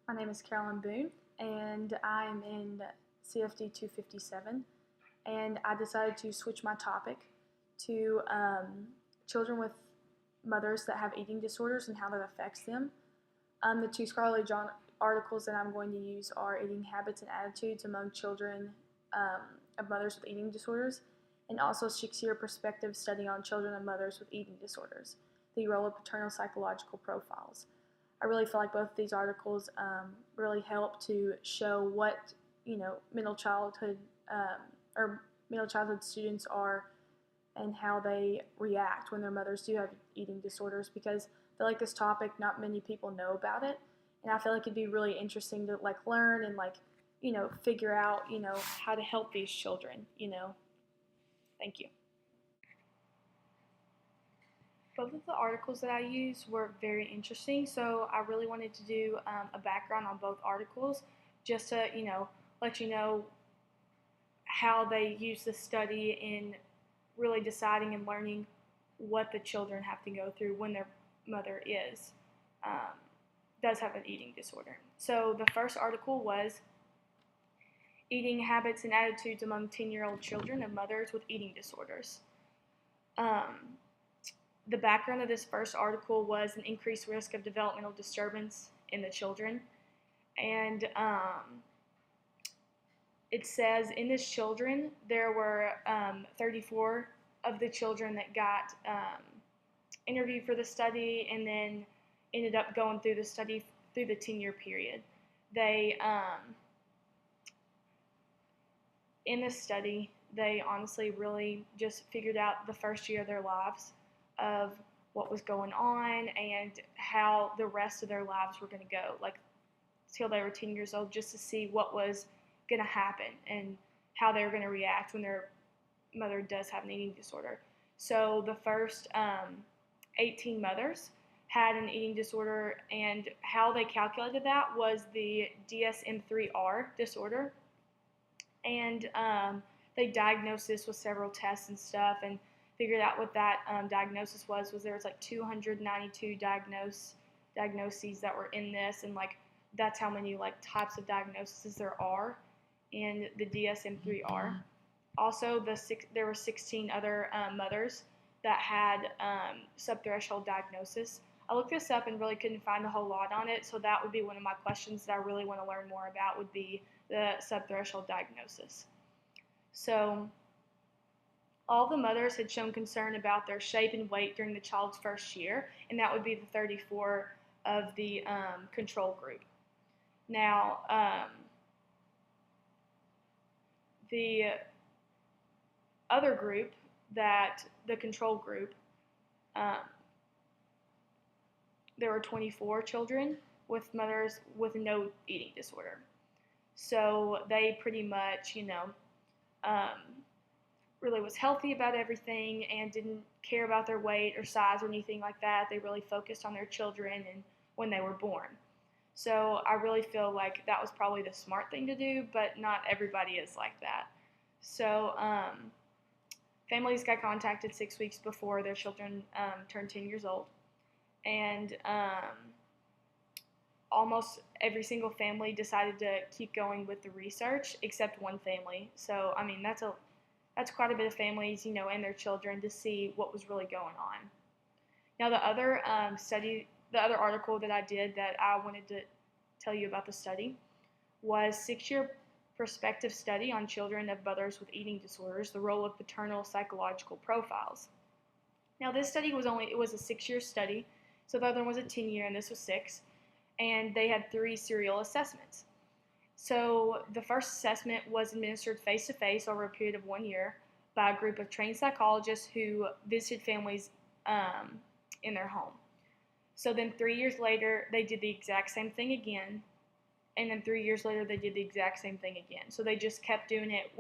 My name is Carolyn Boone, and I'm in CFD 257. And I decided to switch my topic to children with mothers that have eating disorders and how that affects them. The two scholarly articles that I'm going to use are Eating Habits and Attitudes Among Children um, of Mothers with Eating Disorders, and also a 6-year perspective study on children of mothers with eating disorders, the role of paternal psychological profiles. I really feel like both of these articles really help to show what middle childhood or middle childhood students are and how they react when their mothers do have eating disorders, because I feel like this topic, not many people know about it, and I feel like it'd be really interesting to learn and figure out how to help these children. Thank you. Both of the articles that I used were very interesting, so I really wanted to do a background on both articles just to, let you know how they use the study in really deciding and learning what the children have to go through when their mother does have an eating disorder. So the first article was Eating Habits and Attitudes Among 10-Year-Old Children of Mothers with Eating Disorders. The background of this first article was an increased risk of developmental disturbance in the children. And it says in this children, there were 34 of the children that got interviewed for the study and then ended up going through the study through the 10-year period. They, in this study, they honestly really just figured out the first year of their lives of what was going on and how the rest of their lives were going to go, till they were 10 years old, just to see what was going to happen and how they were going to react when their mother does have an eating disorder. So the first 18 mothers had an eating disorder, and how they calculated that was the DSM-3R disorder. And they diagnosed this with several tests and stuff, and figured out what that diagnosis was there was 292 diagnoses that were in this, and that's how many types of diagnoses there are in the DSM-3R. Also, there were 16 other mothers that had subthreshold diagnosis. I looked this up and really couldn't find a whole lot on it, so that would be one of my questions that I really want to learn more about, would be the subthreshold diagnosis. So all the mothers had shown concern about their shape and weight during the child's first year, and that would be the 34 of the control group. Now, the other group, the control group, there were 24 children with mothers with no eating disorder. So they pretty much, really was healthy about everything and didn't care about their weight or size or anything like that. They really focused on their children and when they were born. So I really feel like that was probably the smart thing to do, but not everybody is like that. So families got contacted 6 weeks before their children turned 10 years old. And almost every single family decided to keep going with the research except one family. So, I mean, that's quite a bit of families, and their children, to see what was really going on. Now, the other article that I did that I wanted to tell you about the study was 6-year prospective study on children of mothers with eating disorders, the role of paternal psychological profiles. Now, this study was a 6-year study, so the other one was a 10-year, and this was 6, and they had 3 serial assessments. So the first assessment was administered face-to-face over a period of 1 year by a group of trained psychologists who visited families in their home. So then 3 years later, they did the exact same thing again, and then 3 years later, they did the exact same thing again. So they just kept doing it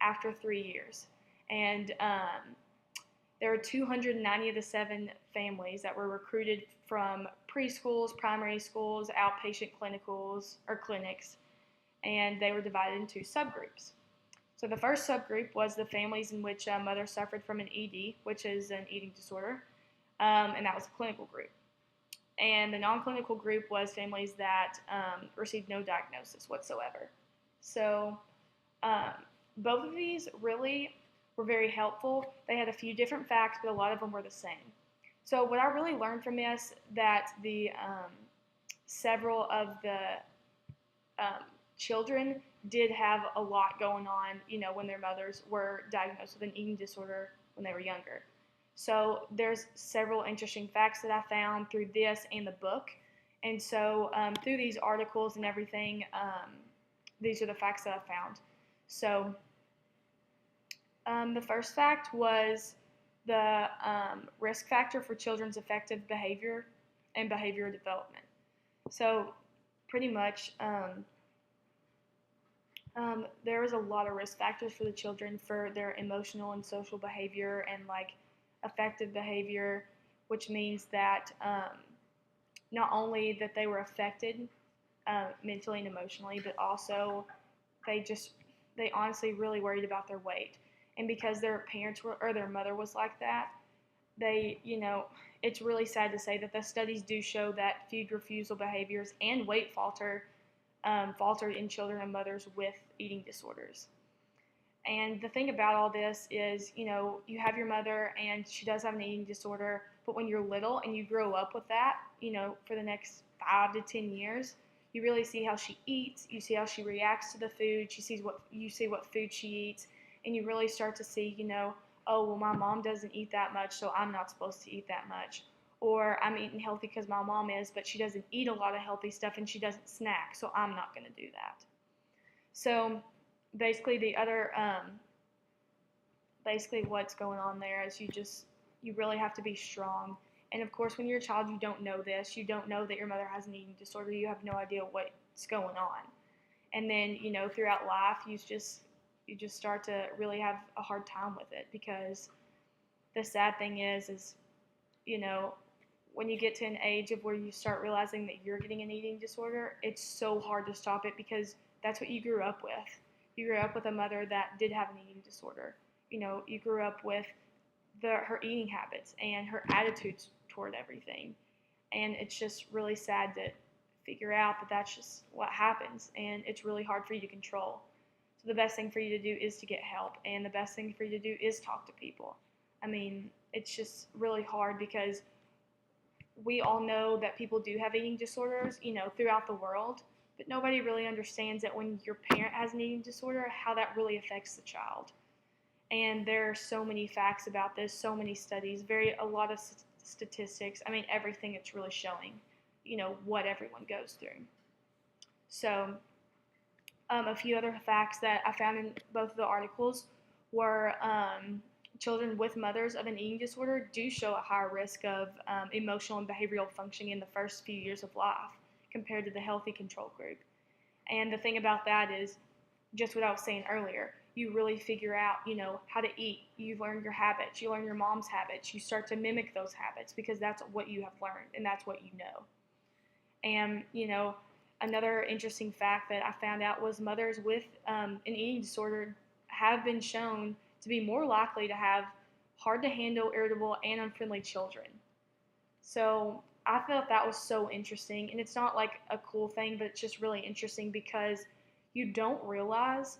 after 3 years. And there were 290 of the 7 families that were recruited from preschools, primary schools, outpatient clinics, and they were divided into subgroups. So the first subgroup was the families in which a mother suffered from an ED, which is an eating disorder, and that was a clinical group. And the non-clinical group was families that received no diagnosis whatsoever. So um, both of these really were very helpful. They had a few different facts, but a lot of them were the same. So what I really learned from this, that the several of the um, children did have a lot going on, when their mothers were diagnosed with an eating disorder when they were younger. So there's several interesting facts that I found through this and the book. And so through these articles and everything, these are the facts that I found. So the first fact was the risk factor for children's affective behavior and behavioral development. So pretty much there was a lot of risk factors for the children for their emotional and social behavior and like affective behavior, which means that not only that they were affected mentally and emotionally, but also they honestly really worried about their weight. And because their parents were, or their mother was like that, it's really sad to say that the studies do show that food refusal behaviors and weight faltered in children and mothers with eating disorders. And the thing about all this is, you have your mother and she does have an eating disorder, but when you're little and you grow up with that, for the next 5 to 10 years, you really see how she eats, you see how she reacts to the food, you see what food she eats, and you really start to see, oh, well, my mom doesn't eat that much, so I'm not supposed to eat that much. Or I'm eating healthy because my mom is, but she doesn't eat a lot of healthy stuff and she doesn't snack, so I'm not going to do that. So basically basically what's going on there is you really have to be strong. And of course, when you're a child, you don't know this. You don't know that your mother has an eating disorder. You have no idea what's going on. And then, throughout life, you just start to really have a hard time with it, because the sad thing is, when you get to an age of where you start realizing that you're getting an eating disorder, it's so hard to stop it because that's what you grew up with. You grew up with a mother that did have an eating disorder. You grew up with her eating habits and her attitudes toward everything. And it's just really sad to figure out that that's just what happens, and it's really hard for you to control. So the best thing for you to do is to get help, and the best thing for you to do is talk to people. I mean, it's just really hard because we all know that people do have eating disorders, throughout the world, but nobody really understands that when your parent has an eating disorder, how that really affects the child. And there are so many facts about this, so many studies, a lot of statistics. I mean, everything it's really showing, what everyone goes through. So a few other facts that I found in both of the articles were children with mothers of an eating disorder do show a higher risk of emotional and behavioral functioning in the first few years of life compared to the healthy control group. And the thing about that is, just what I was saying earlier, you really figure out, how to eat. You learn your habits. You learn your mom's habits. You start to mimic those habits because that's what you have learned and that's what you know. And, another interesting fact that I found out was mothers with an eating disorder have been shown to be more likely to have hard to handle, irritable, and unfriendly children. So I felt that was so interesting. And it's not like a cool thing, but it's just really interesting because you don't realize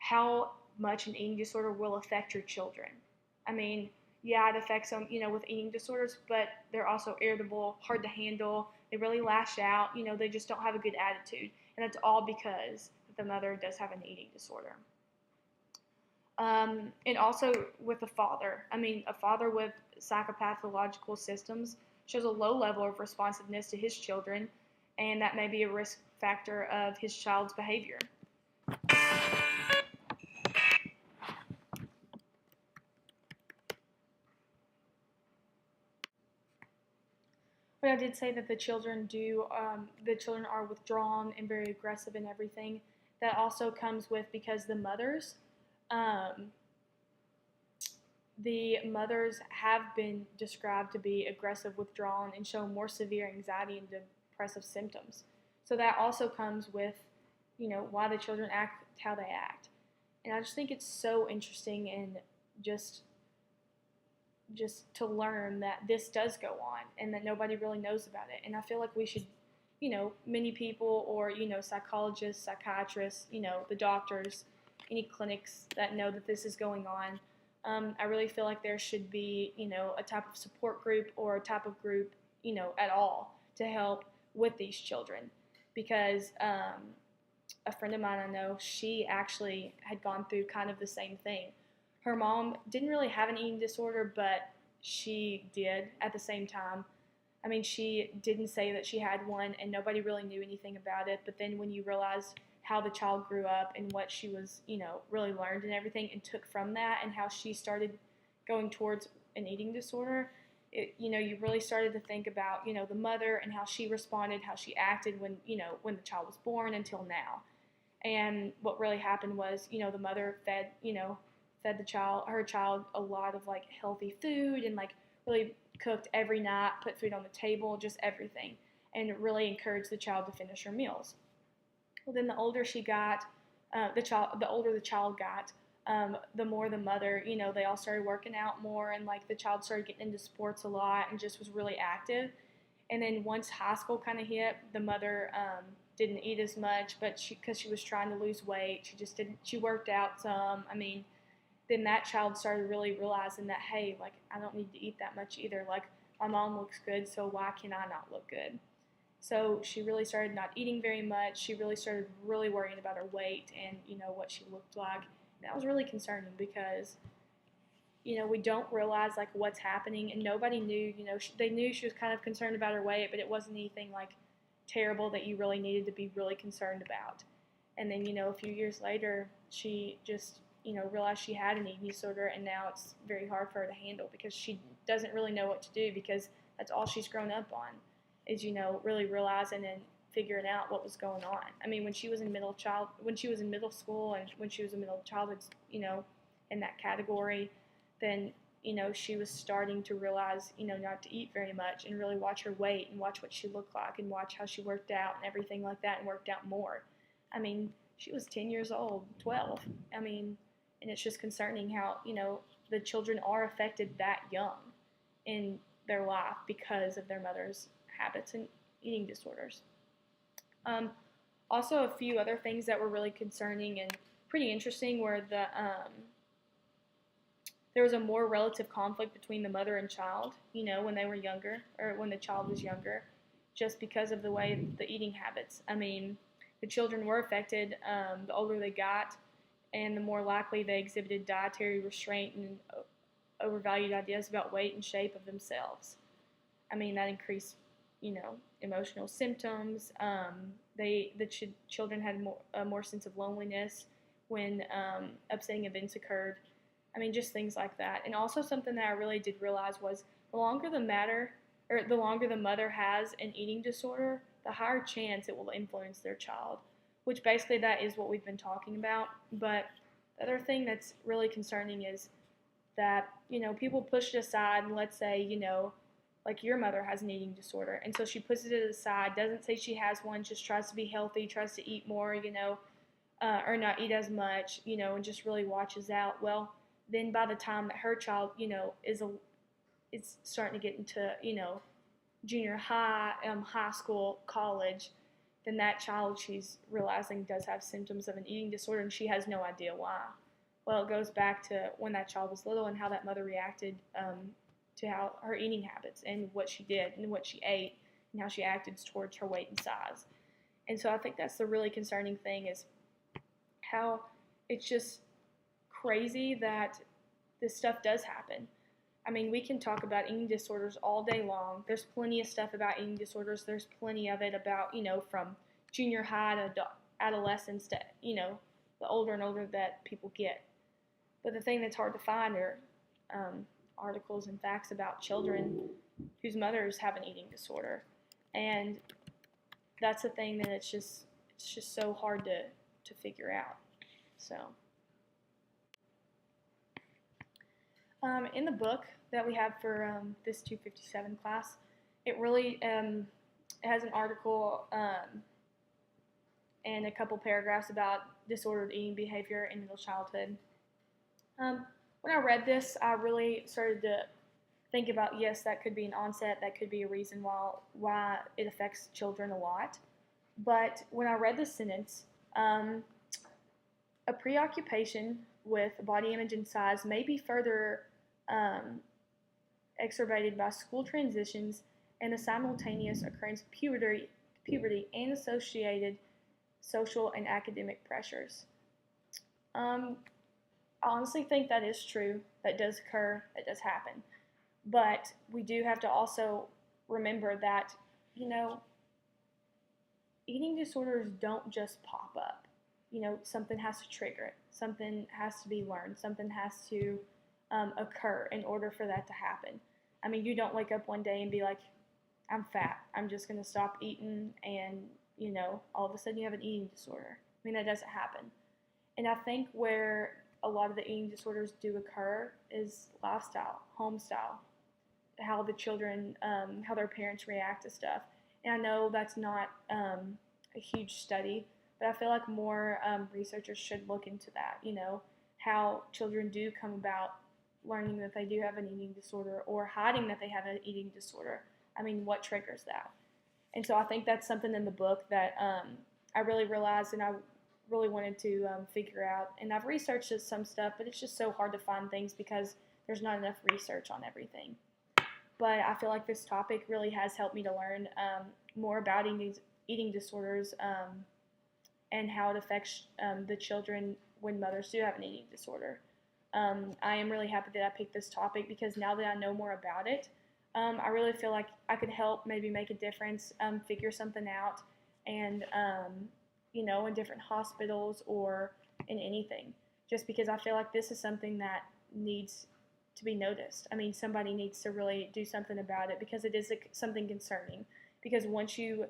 how much an eating disorder will affect your children. I mean, yeah, it affects them, with eating disorders, but they're also irritable, hard to handle. They really lash out. They just don't have a good attitude. And that's all because the mother does have an eating disorder. And also with the father. I mean, a father with psychopathological systems shows a low level of responsiveness to his children, and that may be a risk factor of his child's behavior. But I did say that the children are withdrawn and very aggressive and everything. That also comes with because um, the mothers have been described to be aggressive, withdrawn, and show more severe anxiety and depressive symptoms. So that also comes with, why the children act how they act. And I just think it's so interesting and just just to learn that this does go on and that nobody really knows about it. And I feel like we should, many people or, psychologists, psychiatrists, the doctors, any clinics that know that this is going on. I really feel like there should be, a type of support group or a type of group, at all to help with these children. Because a friend of mine I know, she actually had gone through kind of the same thing. Her mom didn't really have an eating disorder, but she did at the same time. I mean, she didn't say that she had one, and nobody really knew anything about it. But then when you realize how the child grew up and what she was, really learned and everything and took from that and how she started going towards an eating disorder, you really started to think about, the mother and how she responded, how she acted when the child was born until now. And what really happened was, the mother fed her child a lot of like healthy food and like really cooked every night, put food on the table, just everything, and really encouraged the child to finish her meals. Well, then the older she got, the older the child got, the more the mother, they all started working out more, and like the child started getting into sports a lot and just was really active. And then once high school kind of hit, the mother didn't eat as much, but because she was trying to lose weight, she just didn't. She worked out some. I mean, then that child started really realizing that, hey, like I don't need to eat that much either. Like my mom looks good, so why can I not look good? So she really started not eating very much. She really started really worrying about her weight and what she looked like. And that was really concerning because we don't realize like what's happening, and nobody knew. They knew she was kind of concerned about her weight, but it wasn't anything like terrible that you really needed to be really concerned about. And then a few years later, she just realized she had an eating disorder, and now it's very hard for her to handle because she doesn't really know what to do because that's all she's grown up on is really realizing and figuring out what was going on. I mean, when she was in middle school and when she was in middle childhood, in that category, then she was starting to realize not to eat very much and really watch her weight and watch what she looked like and watch how she worked out and everything like that and worked out more. I mean, she was 10 years old, 12. I mean, and it's just concerning how the children are affected that young in their life because of their mother's habits and eating disorders. Also, a few other things that were really concerning and pretty interesting were there was a more relative conflict between the mother and child, when they were younger or when the child was younger, just because of the way the eating habits. I mean, the children were affected the older they got, and the more likely they exhibited dietary restraint and overvalued ideas about weight and shape of themselves. I mean, that increased, emotional symptoms. Children had a more sense of loneliness when upsetting events occurred. I mean, just things like that. And also something that I really did realize was the longer the mother has an eating disorder, the higher chance it will influence their child, which basically that is what we've been talking about. But the other thing that's really concerning is that, people push it aside, and let's say, like your mother has an eating disorder, and so she puts it aside, doesn't say she has one, just tries to be healthy, tries to eat more, or not eat as much, and just really watches out. Well, then by the time that her child, is starting to get into, junior high, high school, college, then that child she's realizing does have symptoms of an eating disorder, and she has no idea why. Well, it goes back to when that child was little and how that mother reacted to how her eating habits and what she did and what she ate and how she acted towards her weight and size. And so I think that's the really concerning thing is how it's just crazy that this stuff does happen. I mean, we can talk about eating disorders all day long. There's plenty of stuff about eating disorders. There's plenty of it about, from junior high to adolescence to, the older and older that people get. But the thing that's hard to find are articles and facts about children whose mothers have an eating disorder. And that's the thing that it's just so hard to figure out. So in the book that we have for this 257 class, it really has an article and a couple paragraphs about disordered eating behavior in middle childhood. When I read this, I really started to think about, yes, that could be an onset, that could be a reason why it affects children a lot. But when I read this sentence, um, a preoccupation with body image and size may be further um, exacerbated by school transitions and the simultaneous occurrence of puberty and associated social and academic pressures. Um, I honestly think that is true. That does occur. That does happen. But we do have to also remember that, you know, eating disorders don't just pop up. Something has to trigger it. Something has to be learned. Something has to occur in order for that to happen. I mean, you don't wake up one day and be like, I'm fat. I'm just going to stop eating, and, all of a sudden you have an eating disorder. I mean, that doesn't happen. And I think where a lot of the eating disorders do occur is lifestyle, home style, how the children, how their parents react to stuff. And I know that's not a huge study, but I feel like more researchers should look into that, how children do come about learning that they do have an eating disorder or hiding that they have an eating disorder. I mean, what triggers that? And so I think that's something in the book that I really realized and I really wanted to figure out. And I've researched some stuff, but it's just so hard to find things because there's not enough research on everything. But I feel like this topic really has helped me to learn more about eating disorders and how it affects the children when mothers do have an eating disorder. I am really happy that I picked this topic because now that I know more about it, I really feel like I could help maybe make a difference, figure something out, and in different hospitals or in anything. Just because I feel like this is something that needs to be noticed. I mean, somebody needs to really do something about it because it is something concerning. Because once you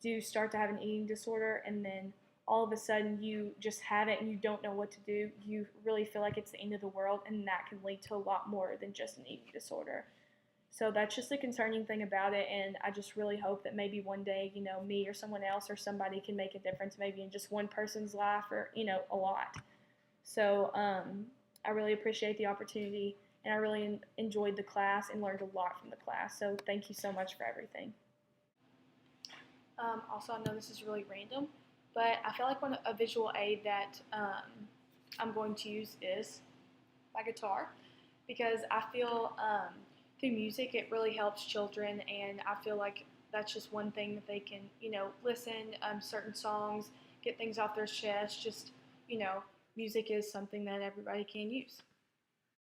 do start to have an eating disorder and then all of a sudden you just have it and you don't know what to do, you really feel like it's the end of the world, and that can lead to a lot more than just an eating disorder. So that's just the concerning thing about it, and I just really hope that maybe one day, me or someone else or somebody can make a difference maybe in just one person's life or, a lot. So I really appreciate the opportunity, and I really enjoyed the class and learned a lot from the class. So thank you so much for everything. Also, I know this is really random, but I feel like a visual aid that I'm going to use is my guitar, because I feel through music it really helps children, and I feel like that's just one thing that they can, listen certain songs, get things off their chest. Just, music is something that everybody can use.